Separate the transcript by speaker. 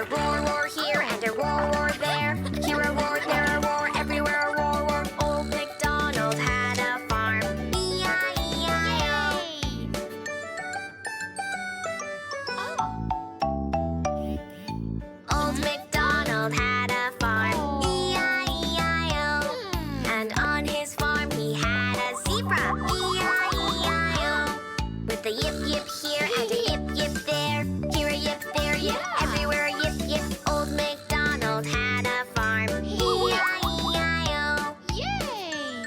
Speaker 1: a roar, roar here and a roar, roar there. Here a roar, there a roar, everywhere a roar, roar. Old MacDonald had a farm. E-I-E-I-O. Old MacDonald had a farm. E-I-E-I-O. And on his farm he had a zebra. E-I-E-I-O. With a yip yip here and a yip yip there. Here a yip, there a yip, everywhere a yip yip. Old MacDonald had a farm. E-I-E-I-O.
Speaker 2: Yay!